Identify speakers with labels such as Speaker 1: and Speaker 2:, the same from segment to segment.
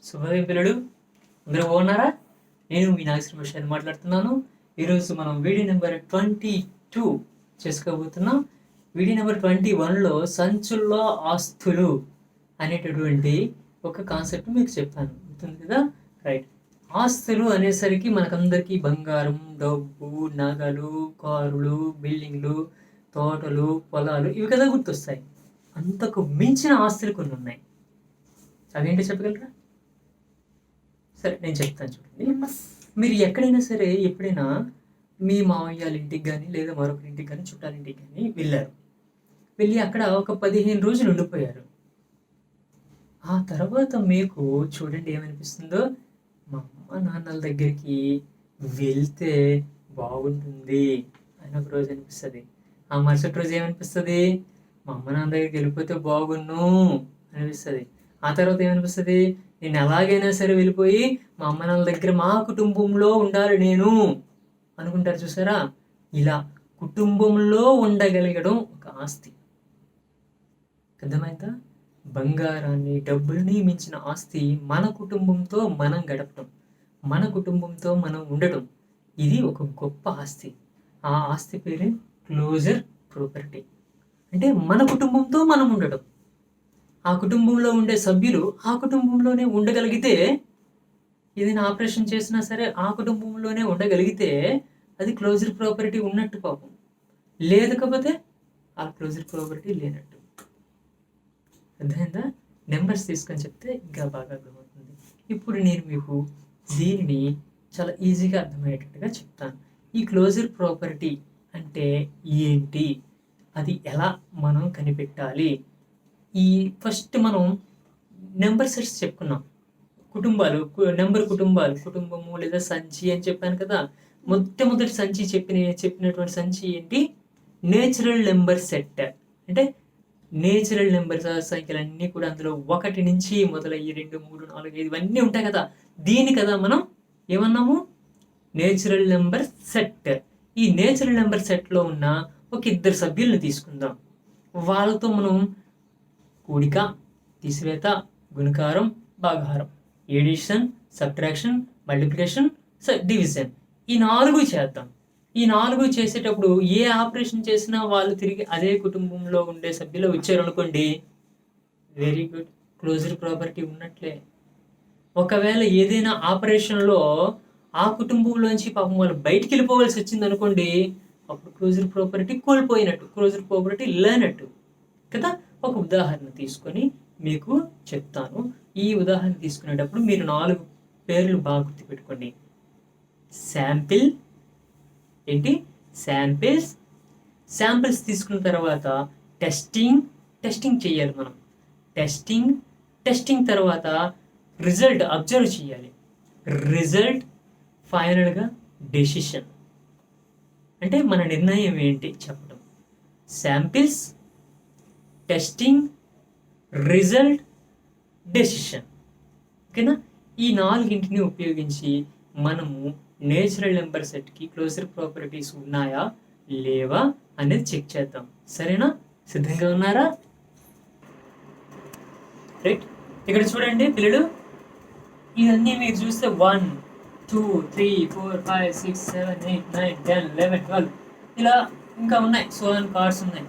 Speaker 1: శుభోదయం పిల్లలు, అందరూ బాగున్నారా? నేను మీ నాగేశ్వర మాట్లాడుతున్నాను. ఈరోజు మనం వీడియో నెంబర్ 22 చేసుకోబోతున్నాం. వీడియో నెంబర్ 21లో సంచుల్లో ఆస్తులు అనేటటువంటి ఒక కాన్సెప్ట్ మీకు చెప్పాను, గుర్తుంది కదా? రైట్. ఆస్తులు అనేసరికి మనకందరికీ బంగారం, డబ్బు, నగలు, కారులు, బిల్డింగ్లు, తోటలు, పొలాలు ఇవి కదా గుర్తొస్తాయి. అంతకు మించిన ఆస్తులు కొన్ని ఉన్నాయి. అవేంటో చెప్పగలరా? సరే, నేను చెప్తాను చూడండి. మీరు ఎక్కడైనా సరే ఎప్పుడైనా మీ మామయ్య వాళ్ళ ఇంటికి కానీ లేదా మరొకరి ఇంటికి కానీ చుట్టాలింటికి కానీ వెళ్ళారు. వెళ్ళి అక్కడ ఒక 15 రోజులు ఉండిపోయారు. ఆ తర్వాత మీకు చూడండి ఏమనిపిస్తుందో, మా అమ్మ నాన్నల దగ్గరికి వెళ్తే బాగుంటుంది అని ఒక రోజు అనిపిస్తుంది. ఆ మరుసటి రోజు ఏమనిపిస్తుంది? మా అమ్మ నాన్న దగ్గరికి వెళ్ళిపోతే బాగున్ను అనిపిస్తుంది. ఆ తర్వాత ఏమనిపిస్తుంది? నేను ఎలాగైనా సరే వెళ్ళిపోయి మా అమ్మ నాన్నల దగ్గర మా కుటుంబంలో ఉండాలి నేను అనుకుంటారు. చూసారా? ఇలా కుటుంబంలో ఉండగలగడం ఒక ఆస్తి. అర్థమైందా? బంగారాన్ని, డబ్బుల్ని మించిన ఆస్తి మన కుటుంబంతో మనం గడపడం, మన కుటుంబంతో మనం ఉండటం. ఇది ఒక గొప్ప ఆస్తి. ఆ ఆస్తి పేరే క్లోజర్ ప్రాపర్టీ. అంటే మన కుటుంబంతో మనం ఉండటం. ఆ కుటుంబంలో ఉండే సభ్యులు ఆ కుటుంబంలోనే ఉండగలిగితే, ఏదైనా ఆపరేషన్ చేసినా సరే ఆ కుటుంబంలోనే ఉండగలిగితే అది క్లోజర్ ప్రాపర్టీ ఉన్నట్టు పాపం. లేకపోతే ఆ క్లోజర్ ప్రాపర్టీ లేనట్టు. అర్థమైందా? నెంబర్స్ తీసుకొని చెప్తే ఇంకా బాగా అర్థమవుతుంది. ఇప్పుడు నేను మీకు దీనిని చాలా ఈజీగా అర్థమయ్యేటట్టుగా చెప్తాను. ఈ క్లోజర్ ప్రాపర్టీ అంటే ఏంటి, అది ఎలా మనం కనిపెట్టాలి? ఈ ఫస్ట్ మనం నెంబర్ సెట్స్ చెప్పుకున్నాం. కుటుంబాలు, కుటుంబము లేదా సంచి అని చెప్పాను కదా. మొట్టమొదటి సంచి చెప్పినటువంటి సంచి ఏంటి? Natural number set. అంటే నేచురల్ నెంబర్ సంఖ్యలన్నీ కూడా అందులో 1 నుంచి మొదలయ్యి 2, 3, 4, 5 ఇవన్నీ ఉంటాయి కదా. దీని కదా మనం ఏమన్నాము? Natural number set. ఈ నేచురల్ నెంబర్ సెట్లో ఉన్న ఒక 2 సభ్యుల్ని తీసుకుందాం. వాళ్ళతో మనం కూడిక, తీసివేత, గుణకారం, భాగాహారం, ఎడిషన్, సబ్ట్రాక్షన్, మల్టిప్లికేషన్, డివిజన్, ఈ 4 చేద్దాం. ఈ 4 చేసేటప్పుడు ఏ ఆపరేషన్ చేసినా వాళ్ళు తిరిగి అదే కుటుంబంలో ఉండే సభ్యులు వచ్చారు అనుకోండి, వెరీ గుడ్, క్లోజర్ ప్రాపర్టీ ఉన్నట్లే. ఒకవేళ ఏదైనా ఆపరేషన్లో ఆ కుటుంబంలోంచి పాపం వాళ్ళు బయటికి వెళ్ళిపోవాల్సి వచ్చింది అనుకోండి, అప్పుడు క్లోజర్ ప్రాపర్టీ కోల్పోయినట్టు, క్లోజర్ ప్రాపర్టీ లేనట్టు కదా. ఒక ఉదాహరణ తీసుకొని మీకు చెప్తాను. ఈ ఉదాహరణ తీసుకునేటప్పుడు మీరు 4 పేర్లు బాగా గుర్తుపెట్టుకోండి. శాంపిల్ ఏంటి? శాంపిల్స్ తీసుకున్న తర్వాత టెస్టింగ్ చేయాలి మనం. టెస్టింగ్ తర్వాత రిజల్ట్ అబ్జర్వ్ చేయాలి. రిజల్ట్ ఫైనల్గా డెసిషన్. అంటే మన నిర్ణయం ఏంటి చెప్పడం. Samples, testing, result, decision. ఓకేనా? ఈ 4 ఉపయోగించి మనము నేచురల్ నెంబర్ సెట్కి క్లోజర్ ప్రాపర్టీస్ ఉన్నాయా లేవా అనేది చెక్ చేద్దాం. సరేనా? సిద్ధంగా ఉన్నారా? రైట్. ఇక్కడ చూడండి పిల్లలు, ఇవన్నీ మీరు చూస్తే 1, 2, 3, 4, 5, 6, 7, 8, 9, 10, 11, 12 ఇలా ఇంకా ఉన్నాయి. కార్డ్స్ ఉన్నాయి.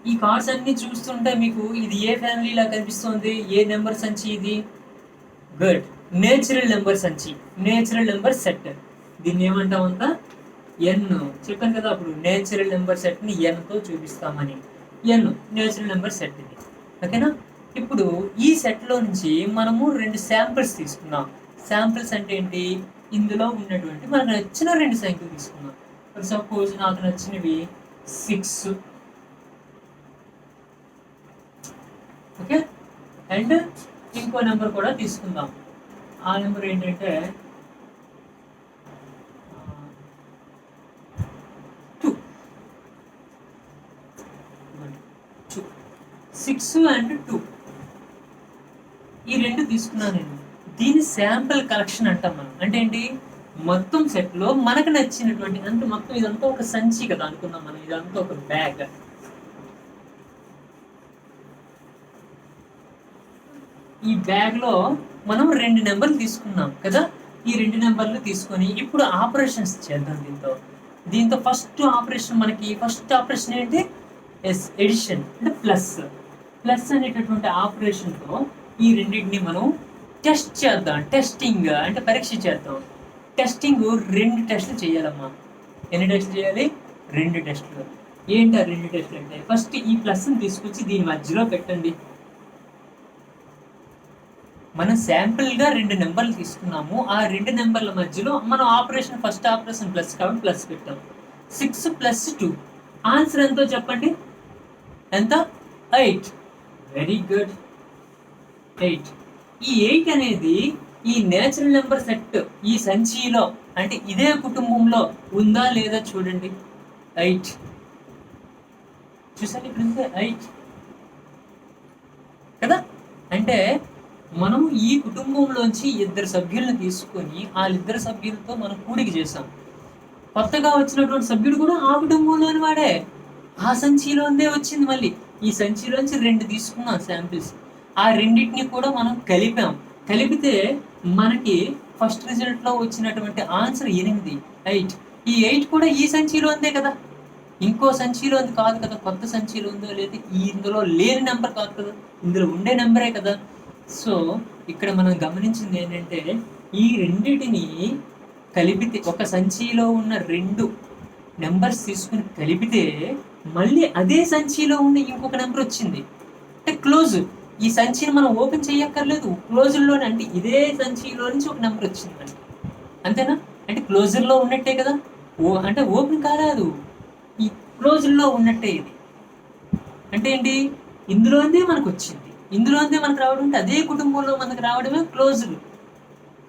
Speaker 1: ఈ కార్డ్స్ అన్ని చూస్తుంటే మీకు ఇది ఏ ఫ్యామిలీలా కనిపిస్తుంది? ఏ నెంబర్ సంచి ఇది? గుడ్, నేచురల్ నెంబర్ సంచి, నేచురల్ నెంబర్ సెట్. దీన్ని ఏమంటామంతా? ఎన్. చెప్పాను కదా అప్పుడు, నేచురల్ నెంబర్ సెట్ని ఎన్తో చూపిస్తామని. ఎన్ నేచురల్ నెంబర్ సెట్ ఇది. ఓకేనా? ఇప్పుడు ఈ సెట్లో నుంచి మనము 2 శాంపిల్స్ తీసుకున్నాం. శాంపిల్స్ అంటే ఏంటి? ఇందులో ఉన్నటువంటి మనకు నచ్చిన 2 సంఖ్యలు తీసుకున్నాం. ఫర్ సపోజ్ నాకు నచ్చినవి 6. ఓకే. అండ్ ఇంకో నెంబర్ కూడా తీసుకుందాం. ఆ నెంబర్ ఏంటంటే 6 and 2 ఈ 2 తీసుకున్నాను నేను. దీన్ని శాంపిల్ కలెక్షన్ అంటాం మనం. అంటే ఏంటి? మొత్తం సెట్లో మనకు నచ్చినటువంటి, అంటే మొత్తం ఇదంతా ఒక సంచి కదా అనుకున్నాం మనం. ఇదంతా ఒక బ్యాగ్. ఈ బ్యాగ్లో మనం 2 నెంబర్లు తీసుకున్నాం కదా. ఈ 2 నెంబర్లు తీసుకొని ఇప్పుడు ఆపరేషన్స్ చేద్దాం దీంతో ఫస్ట్ ఆపరేషన్ ఏంటి? ఎడిషన్ అంటే ప్లస్ అనేటటువంటి ఆపరేషన్తో ఈ రెండింటిని మనం టెస్ట్ చేద్దాం. టెస్టింగ్ అంటే పరీక్ష చేద్దాం. టెస్టింగ్ 2 టెస్టులు చేయాలమ్మా. ఎన్ని టెస్టులు చేయాలి? 2 టెస్టులు. ఏంటి ఆ 2 టెస్టులు అంటే, ఫస్ట్ ఈ ప్లస్ని తీసుకొచ్చి దీని మధ్యలో పెట్టండి. మనం శాంపుల్గా 2 నెంబర్లు తీసుకున్నాము. ఆ 2 నెంబర్ల మధ్యలో మనం ఫస్ట్ ఆపరేషన్ ప్లస్ కాబట్టి ప్లస్ పెట్టాం. 6 + 2 ఆన్సర్ ఎంతో చెప్పండి? ఎంత? 8. Very good, 8. ఈ 8 అనేది ఈ నేచురల్ నెంబర్ సెట్ ఈ సంచిలో అంటే ఇదే కుటుంబంలో ఉందా లేదా చూడండి. 8 చూసారు ఇప్పుడు 8 కదా. అంటే మనం ఈ కుటుంబంలోంచి 2 సభ్యులను తీసుకొని వాళ్ళిద్దరు సభ్యులతో మనం కూడిక చేసాం. కొత్తగా వచ్చినటువంటి సభ్యుడు కూడా ఆ కుటుంబంలోని వాడే, ఆ సంచిలోనే వచ్చింది. మళ్ళీ ఈ సంచిలోంచి 2 తీసుకున్నాం శాంపిల్స్. ఆ రెండింటిని కూడా మనం కలిపితే మనకి ఫస్ట్ రిజల్ట్లో వచ్చినటువంటి ఆన్సర్ 8. ఈ 8 కూడా ఈ సంచిలో ఉందే కదా, ఇంకో సంచిలో ఉంది కాదు కదా. కొత్త సంచిలో ఉందో లేదా ఇందులో లేని నెంబర్ కాదు కదా, ఇందులో ఉండే నెంబరే కదా. సో ఇక్కడ మనం గమనించింది ఏంటంటే ఈ రెండింటిని కలిపితే ఒక సంచిలో ఉన్న 2 నెంబర్స్ తీసుకుని కలిపితే మళ్ళీ అదే సంచిలో ఉన్న ఇంకొక నెంబర్ వచ్చింది. అంటే క్లోజ్. ఈ సంచిని మనం ఓపెన్ చేయక్కర్లేదు, క్లోజర్లోనే. అంటే ఇదే సంచిలో నుంచి ఒక నెంబర్ వచ్చింది మనకి, అంతేనా? అంటే క్లోజర్లో ఉన్నట్టే కదా, అంటే ఓపెన్ కాలేదు, ఈ క్లోజర్లో ఉన్నట్టే ఇది. అంటే ఏంటి? ఇందులోనే మనకు వచ్చింది, ఇందులోనే మనకు రావడం అంటే అదే కుటుంబంలో మనకు రావడమే క్లోజర్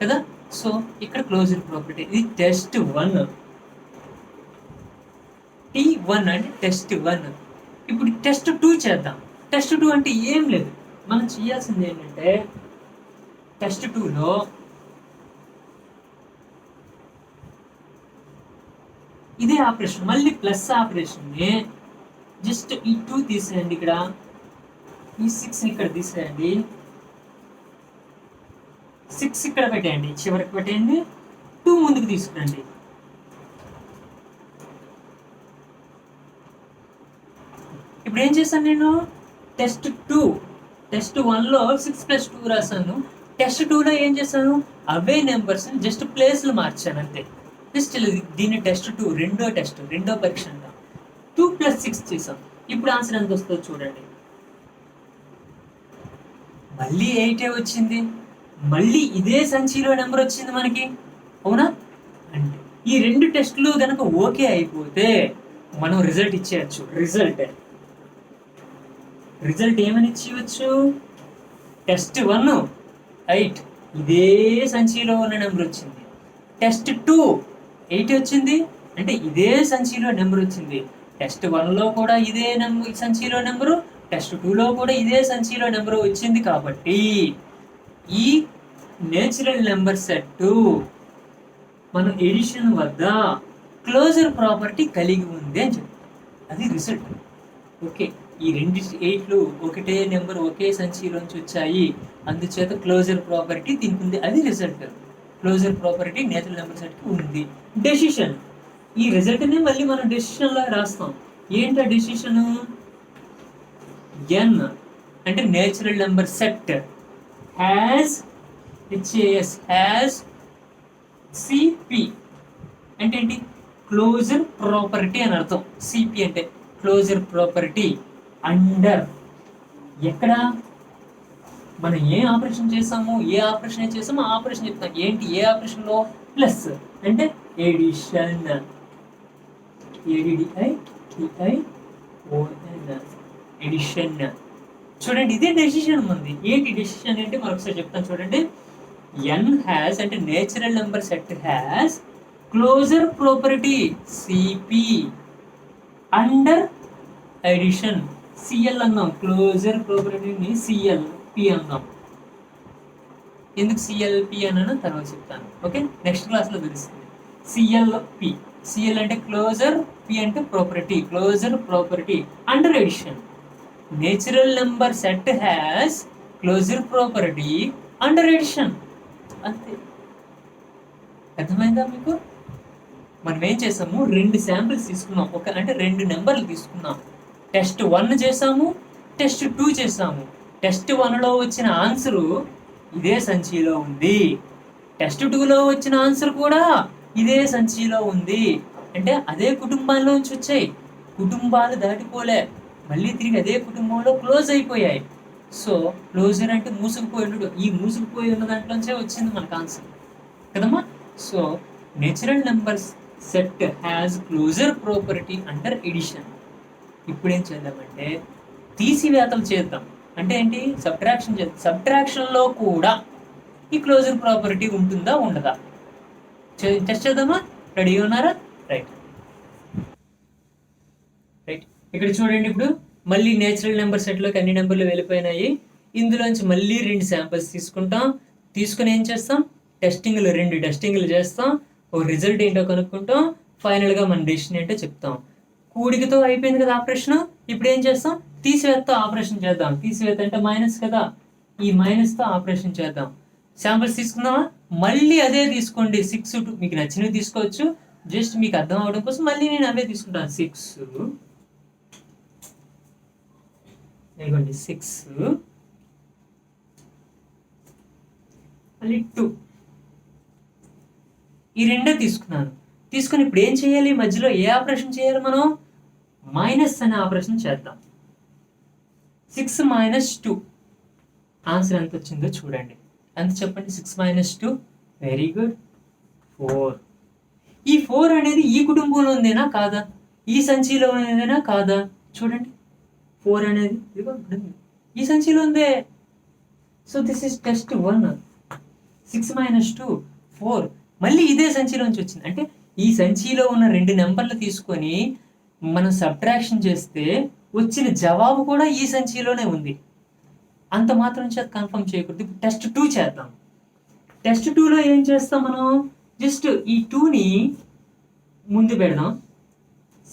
Speaker 1: కదా. సో ఇక్కడ క్లోజర్ ప్రాపర్టీ. ఇది టెస్ట్ 1, T1 అంటే టెస్ట్ 1. ఇప్పుడు టెస్ట్ 2 చేద్దాం. టెస్ట్ 2 అంటే ఏం లేదు, మనం చేయాల్సింది ఏంటంటే టెస్ట్ 2లో ఇదే ఆపరేషన్, మళ్ళీ ప్లస్ ఆపరేషన్ని జస్ట్ ఈ 2 తీసేయండి, ఇక్కడ ఈ 6 ఇక్కడ తీసేయండి, 6 ఇక్కడ పెట్టేయండి, చివరికి పెట్టేయండి, 2 ముందుకు తీసుకురండి. ఇప్పుడు ఏం చేశాను నేను? టెస్ట్ 1లో 6 + 2 రాశాను. టెస్ట్ 2లో ఏం చేశాను? అవే నెంబర్స్ జస్ట్ ప్లేస్లు మార్చాను అంతే. జస్ట్ దీన్ని టెస్ట్ 2 రెండో పరీక్ష అంట. 2 + 6 చేసాం. ఇప్పుడు ఆన్సర్ ఎంత వస్తుందో చూడండి. మళ్ళీ 8 వచ్చింది, మళ్ళీ ఇదే సంచిలో నెంబర్ వచ్చింది మనకి, అవునా? అంటే ఈ 2 టెస్టులు కనుక ఓకే అయిపోతే మనం రిజల్ట్ ఇచ్చేయచ్చు. రిజల్ట్ ఏమని ఇచ్చేయచ్చు? టెస్ట్ 1 8, ఇదే సంచిలో ఉన్న నెంబర్ వచ్చింది. టెస్ట్ 2 8 వచ్చింది, అంటే ఇదే సంచిలో నెంబర్ వచ్చింది. టెస్ట్ 1లో కూడా ఇదే సంచిలో నెంబరు, టెస్ట్ 2లో కూడా ఇదే సంచిలో నెంబరు వచ్చింది. కాబట్టి ఈ నేచురల్ నెంబర్ సెట్ మన ఎడిషన్ వద్ద క్లోజర్ ప్రాపర్టీ కలిగి ఉంది అని చెప్తాం. అది రిజల్ట్. ఓకే, ఈ 2 8లు ఒకటే నెంబర్ ఒకే సంచిలోంచి వచ్చాయి, అందుచేత క్లోజర్ ప్రాపర్టీ దీనికి ఉంది. అది result. Closure property natural number సెట్కి ఉంది. డెసిషన్, ఈ రిజల్ట్ని మళ్ళీ మనం డెసిషన్లో రాస్తాం. ఏంటా డెసిషన్? ఎన్ అంటే natural number set has CP అంటే ఏంటి? క్లోజర్ ప్రాపర్టీ అని అర్థం. సిపి అంటే క్లోజర్ ప్రాపర్టీ అండర్. ఎక్కడ మనం ఏ ఆపరేషన్ చేసామో ఆ ఆపరేషన్ చెప్తాం. ఏంటి? ఏ ఆపరేషన్లో? ప్లస్ అంటే ఎడిషన్, ఎడిషన్. చూడండి, ఇదే డెసిషన్ ఉంది. ఏంటి డెసిషన్ అంటే మరొకసారి చెప్తాను చూడండి. ఎన్ హ్యాస్ అంటే natural number set has closure property CP under addition. CL అన్నాం, క్లోజర్ ప్రాపర్టీని సిఎల్పి అన్నాం. ఎందుకు సిఎల్పి అన్నాను తర్వాత చెప్తాను. ఓకే, నెక్స్ట్ క్లాస్లో తెలుస్తుంది. సిఎల్ అంటే క్లోజర్, పి అంటే property, closure property under addition. Natural number set has closure property under addition. అంతే. అర్థమైందా మీకు? మనం ఏం చేసాము, 2 శాంపిల్స్ తీసుకున్నాం, అంటే 2 నెంబర్లు తీసుకున్నాం. టెస్ట్ 1 చేసాము, టెస్ట్ 2 చేసాము. టెస్ట్ 1లో వచ్చిన ఆన్సరు ఇదే సంచిలో ఉంది, టెస్ట్ 2లో వచ్చిన ఆన్సర్ కూడా ఇదే సంచిలో ఉంది. అంటే అదే కుటుంబాల్లోంచి వచ్చాయి, కుటుంబాలు దాటిపోలే, మళ్ళీ తిరిగి అదే కుటుంబంలో క్లోజ్ అయిపోయాయి. సో క్లోజర్ అంటే మూసుకుపోయి, ఈ మూసుకుపోయి ఉన్న దాంట్లోంచే వచ్చింది మనకు ఆన్సర్ కదమ్మా. So natural numbers set has closure property under addition. ఇప్పుడు ఏం చేద్దామంటే తీసివేతలు చేద్దాం. అంటే ఏంటి? సబ్ట్రాక్షన్ చేద్దాం. సబ్ట్రాక్షన్లో కూడా ఈ క్లోజర్ ప్రాపర్టీ ఉంటుందా ఉండదా టెస్ట్ చేద్దామా? రెడీగా ఉన్నారా? రైట్. ఇక్కడ చూడండి, ఇప్పుడు మళ్ళీ నేచురల్ నెంబర్ సెట్లోకి అన్ని నెంబర్లు వెళ్ళిపోయినాయి. ఇందులోంచి మళ్ళీ 2 శాంపిల్స్ తీసుకుంటాం. తీసుకుని ఏం చేస్తాం? 2 టెస్టింగ్లు చేస్తాం. ఒక రిజల్ట్ ఏంటో కనుక్కుంటాం. ఫైనల్గా మన డెసిషన్ ఏంటో చెప్తాం. కూడికతో అయిపోయింది కదా ఆపరేషన్. ఇప్పుడు ఏం చేస్తాం? తీసివేతతో ఆపరేషన్ చేద్దాం. తీసివేత అంటే మైనస్ కదా, ఈ మైనస్తో ఆపరేషన్ చేద్దాం. శాంపిల్స్ తీసుకుందామా? మళ్ళీ అదే తీసుకోండి. 6 2 మీకు నచ్చినవి తీసుకోవచ్చు. జస్ట్ మీకు అర్థం అవడం కోసం మళ్ళీ నేను అవే తీసుకుంటాను. 6 మళ్ళీ 2, ఈ 2 తీసుకున్నాను. తీసుకుని ఇప్పుడు ఏం చేయాలి? మధ్యలో ఏ ఆపరేషన్ చేయాలి? మనం మైనస్ అనే ఆపరేషన్ చేద్దాం. 6 - 2 ఆన్సర్ ఎంత వచ్చిందో చూడండి. ఎంత చెప్పండి? 6 - 2. Very good, 4. ఈ 4 అనేది ఈ కుటుంబంలో ఉందేనా కాదా? ఈ సంచిలో ఉందేనా కాదా? చూడండి, 4 అనేది ఈ సంచిలో ఉందే. So this is test 1. 6 - 2 4. మళ్ళీ ఇదే సంచిలోంచి వచ్చింది. అంటే ఈ సంచిలో ఉన్న 2 నెంబర్లు తీసుకొని మనం సబ్ట్రాక్షన్ చేస్తే వచ్చిన జవాబు కూడా ఈ సంచిలోనే ఉంది. అంత మాత్రం చేత కన్ఫర్మ్ చేయకూడదు. ఇప్పుడు టెస్ట్ 2 చేద్దాం. టెస్ట్ 2లో ఏం చేస్తాం మనం? జస్ట్ ఈ 2ని ముందు పెడదాం,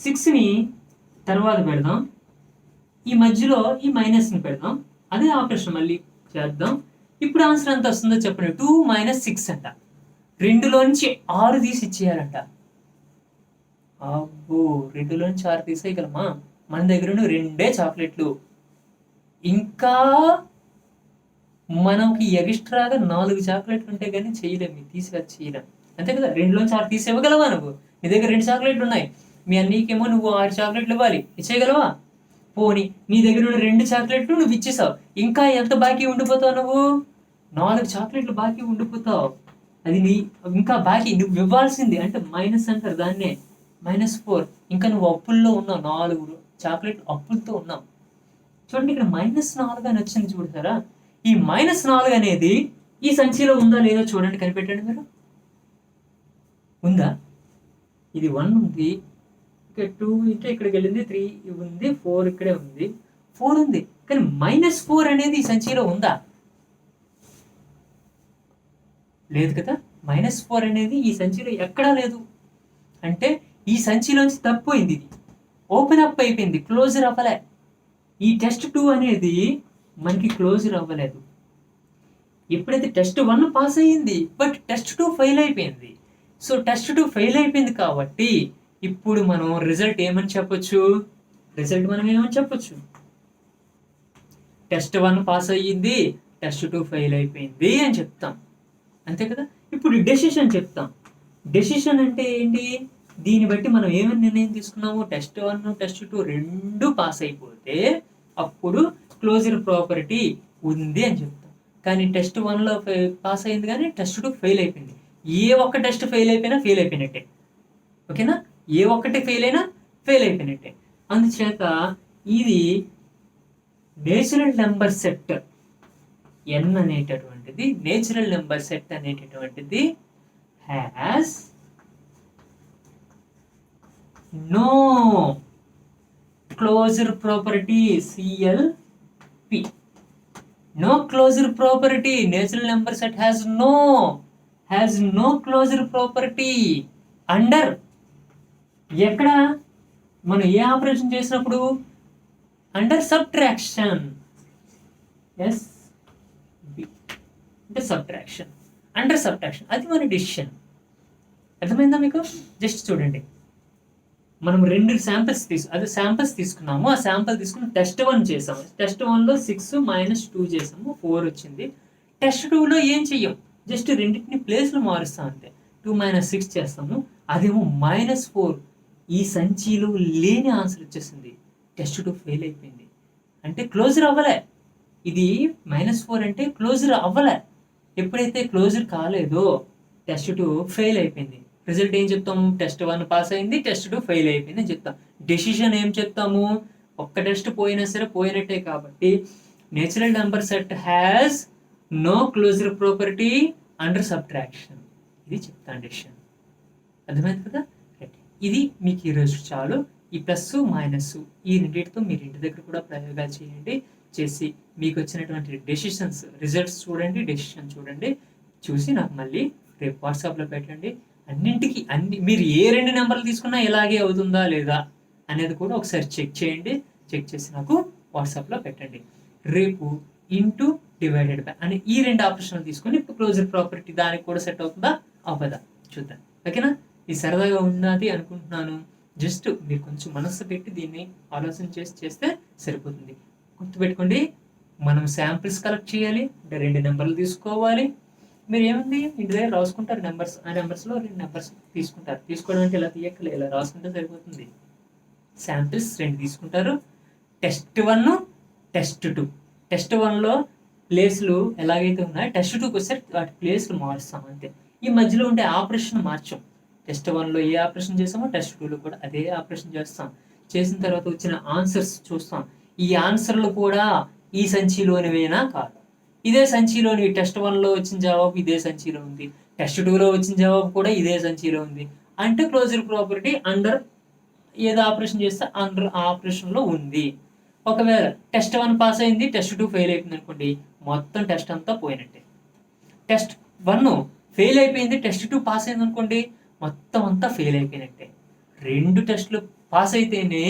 Speaker 1: 6ని తర్వాత పెడదాం, ఈ మధ్యలో ఈ మైనస్ని పెడదాం. అదే ఆపరేషన్ మళ్ళీ చేద్దాం. ఇప్పుడు ఆన్సర్ ఎంత వస్తుందో చెప్పండి. 2 - 6 అంట. 2లోంచి 6 తీసి ఇచ్చేయాలంట. అబ్బో, 2లోంచి 6 తీసేయగలమా? మన దగ్గర 2 చాక్లెట్లు, ఇంకా మనకి ఎక్స్ట్రాగా 4 చాక్లెట్లు ఉంటే కానీ చేయలేము, తీసివచ్చి చేయలేం. అంతే కదా? 2లోంచి 6 తీసి ఇవ్వగలవా నువ్వు? నీ దగ్గర 2 చాక్లెట్లు ఉన్నాయి, మీ అన్నీకేమో నువ్వు 6 చాక్లెట్లు ఇవ్వాలి, ఇచ్చేయగలవా? పోనీ నీ దగ్గర ఉన్న 2 చాక్లెట్లు నువ్వు ఇచ్చేసావు, ఇంకా ఎంత బాకీ ఉండిపోతావు? నువ్వు 4 చాక్లెట్లు బాకీ ఉండిపోతావు. అది నీ ఇంకా బాకీ నువ్వు ఇవ్వాల్సింది. అంటే మైనస్ అంటారు దాన్నే, -4. ఇంకా నువ్వు అప్పుల్లో ఉన్నావు, 4 చాక్లెట్లు అప్పులతో ఉన్నావు. చూడండి, ఇక్కడ -4 అని వచ్చింది చూడతారా? ఈ -4 అనేది ఈ సంచిలో ఉందా లేదా చూడండి, కనిపెట్టండి మీరు. ఉందా? ఇది 1 ఉంది, ఇక్కడ 2 అంటే ఇక్కడికి వెళ్ళింది, 3 ఉంది, 4 ఇక్కడే ఉంది, 4 ఉంది. కానీ -4 అనేది ఈ సంచిలో ఉందా? లేదు కదా. -4 అనేది ఈ సంచిలో ఎక్కడా లేదు. అంటే ఈ సంచిలోంచి తప్పిపోయింది, ఇది ఓపెన్ అప్ అయిపోయింది, క్లోజర్ అవ్వలే. ఈ టెస్ట్ 2 అనేది మనకి క్లోజర్ అవ్వలేదు. ఎప్పుడైతే టెస్ట్ 1 పాస్ అయ్యింది, బట్ టెస్ట్ 2 ఫెయిల్ అయిపోయింది. సో టెస్ట్ 2 ఫెయిల్ అయిపోయింది కాబట్టి ఇప్పుడు మనం రిజల్ట్ ఏమని చెప్పొచ్చు? టెస్ట్ 1 పాస్ అయ్యింది, టెస్ట్ 2 ఫెయిల్ అయిపోయింది అని చెప్తాం. అంతే కదా. ఇప్పుడు డెసిషన్ చెప్తాం. డెసిషన్ అంటే ఏంటి? దీన్ని బట్టి మనం ఏమని నిర్ణయం తీసుకున్నాము? టెస్ట్ 1 టెస్ట్ 2 రెండు పాస్ అయిపోతే అప్పుడు క్లోజర్ ప్రాపర్టీ ఉంది అని చెప్తాం. కానీ టెస్ట్ 1లో పాస్ అయింది, కానీ టెస్ట్ 2 ఫెయిల్ అయిపోయింది. ఏ ఒక్క టెస్ట్ ఫెయిల్ అయిపోయినా ఫెయిల్ అయిపోయినట్టే, ఓకేనా? ఏ ఒక్కటి ఫెయిల్ అయినా ఫెయిల్ అయిపోయినట్టే. అందుచేత ఇది నేచురల్ నెంబర్ సెట్ n అనేటటువంటిది, నేచురల్ నెంబర్ సెట్ అనేటటువంటిది has no closure property, CLP. No closure property. Natural number set has no closure property under ఎక్కడ మనం ఏ ఆపరేషన్ చేసినప్పుడు? Under subtraction. ఎస్, అంటే సబ్ట్రాక్షన్. అండర్ సబ్ట్రాక్షన్ అది మన డెసిషన్. అర్థమైందా మీకు? జస్ట్ చూడండి, మనం 2 శాంపిల్స్ తీసుకున్నాము. ఆ శాంపిల్ తీసుకుని టెస్ట్ 1 చేసాము. టెస్ట్ 1లో 6 - 2 చేసాము, 4 వచ్చింది. టెస్ట్ 2లో ఏం చెయ్యం, జస్ట్ రెండింటిని ప్లేస్లు మారుస్తాం అంతే. 2 - 6 చేస్తాము, అదేమో -4. ఈ సంచిలో లేని ఆన్సర్ వచ్చేసింది. టెస్ట్ 2 ఫెయిల్ అయిపోయింది, అంటే క్లోజర్ అవ్వలే. ఇది -4 అంటే క్లోజర్ అవ్వలే. ఎప్పుడైతే క్లోజర్ కాలేదో టెస్ట్ 2 ఫెయిల్ అయిపోయింది. రిజల్ట్ ఏం చెప్తాము, టెస్ట్ 1 పాస్ అయింది, టెస్ట్ 2 ఫెయిల్ అయిపోయింది అని చెప్తాం. డెసిషన్ ఏం చెప్తాము, ఒక్క టెస్ట్ పోయినా సరే పోయినట్టే కాబట్టి natural number set has no closure property under subtraction. ఇది చెప్తాను డెసిషన్. అర్థమైంది కదా? ఇది మీకు ఈరోజు చాలు. ఈ ప్లస్ మైనస్ ఈ రెండింటితో మీరు ఇంటి దగ్గర కూడా ప్రయోగాలు చేయండి. చేసి మీకు వచ్చినటువంటి డెసిషన్స్ రిజల్ట్స్ చూడండి, డెసిషన్ చూడండి. చూసి నాకు మళ్ళీ రేపు వాట్సాప్లో పెట్టండి. మీరు ఏ 2 నెంబర్లు తీసుకున్నా ఇలాగే అవుతుందా లేదా అనేది కూడా ఒకసారి చెక్ చేయండి. చెక్ చేసి నాకు వాట్సాప్లో పెట్టండి. రేపు ఇంటూ డివైడెడ్ బై అని ఈ 2 ఆపరేషన్లు తీసుకొని ఇప్పుడు క్లోజర్ ప్రాపర్టీ దానికి కూడా సెట్ అవుతుందా అవ్వదా చూద్దాం. ఓకేనా? ఇది సరదాగా ఉన్నది అనుకుంటున్నాను. జస్ట్ మీరు కొంచెం మనస్సు పెట్టి దీన్ని ఆలోచన చేస్తే సరిపోతుంది. గుర్తుపెట్టుకోండి, మనం శాంపిల్స్ కలెక్ట్ చేయాలి, అంటే 2 నెంబర్లు తీసుకోవాలి. మీరు ఏముంది ఇంటి దగ్గర రాసుకుంటారు నెంబర్స్, ఆ నెంబర్స్లో 2 నెంబర్స్ తీసుకుంటారు. తీసుకోవడం అంటే ఇలా తీయక్కలే, ఇలా రాసుకుంటే సరిపోతుంది. శాంపిల్స్ 2 తీసుకుంటారు. Test 1, test 2. టెస్ట్ 1లో ప్లేస్లు ఎలాగైతే ఉన్నాయో టెస్ట్ 2కి వస్తే వాటి ప్లేస్లు మారుస్తాం అంతే. ఈ మధ్యలో ఉండే ఆపరేషన్ మార్చాం. టెస్ట్ 1లో ఏ ఆపరేషన్ చేస్తామో టెస్ట్ 2లో కూడా అదే ఆపరేషన్ చేస్తాం. చేసిన తర్వాత వచ్చిన ఆన్సర్స్ చూస్తాం. ఈ ఆన్సర్లు కూడా ఈ సంచిలోనివేనా కాదు. ఇదే సంచిలోని టెస్ట్ 1లో వచ్చిన జవాబు ఇదే సంచిలో ఉంది, టెస్ట్ 2లో వచ్చిన జవాబు కూడా ఇదే సంచిలో ఉంది. అంటే క్లోజర్ ప్రాపర్టీ అండర్ ఏదో ఆపరేషన్ చేస్తే అండర్ ఆపరేషన్లో ఉంది. ఒకవేళ టెస్ట్ 1 పాస్ అయింది, టెస్ట్ 2 ఫెయిల్ అయిపోయింది అనుకోండి, మొత్తం టెస్ట్ అంతా పోయినట్టే. టెస్ట్ 1 ఫెయిల్ అయిపోయింది, టెస్ట్ 2 పాస్ అయింది అనుకోండి, మొత్తం అంతా ఫెయిల్ అయిపోయినట్టే. 2 టెస్టులు పాస్ అయితేనే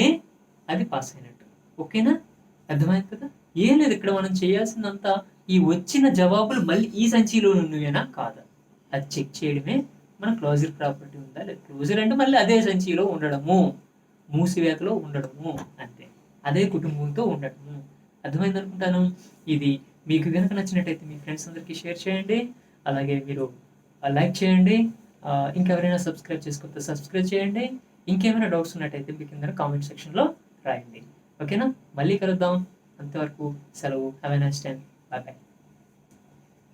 Speaker 1: అది పాస్ అయినట్టు. ఓకేనా? అర్థమైంది కదా? ఏం లేదు, ఇక్కడ మనం చేయాల్సిందంతా ఈ వచ్చిన జవాబులు మళ్ళీ ఈ సంచిలో ఉన్నవేనా కాదా అది చెక్ చేయడమే. మన క్లోజర్ ప్రాపర్టీ ఉందా లేదా. క్లోజర్ అంటే మళ్ళీ అదే సంచిలో ఉండడము, మూసివేతలో ఉండడము అంతే, అదే కుటుంబంతో ఉండటము. అర్థమైంది అనుకుంటాను. ఇది మీకు కనుక నచ్చినట్టయితే మీ ఫ్రెండ్స్ అందరికీ షేర్ చేయండి. అలాగే మీరు లైక్ చేయండి. ఇంకెవరైనా సబ్స్క్రైబ్ చేసుకోకపోతే సబ్స్క్రైబ్ చేయండి. ఇంకేమైనా డౌట్స్ ఉన్నట్టయితే మీ కింద కామెంట్ సెక్షన్లో రాయండి. ఓకేనా? మళ్ళీ కలుద్దాం. అంతవరకు సెలవు. Have a nice time. Bye bye.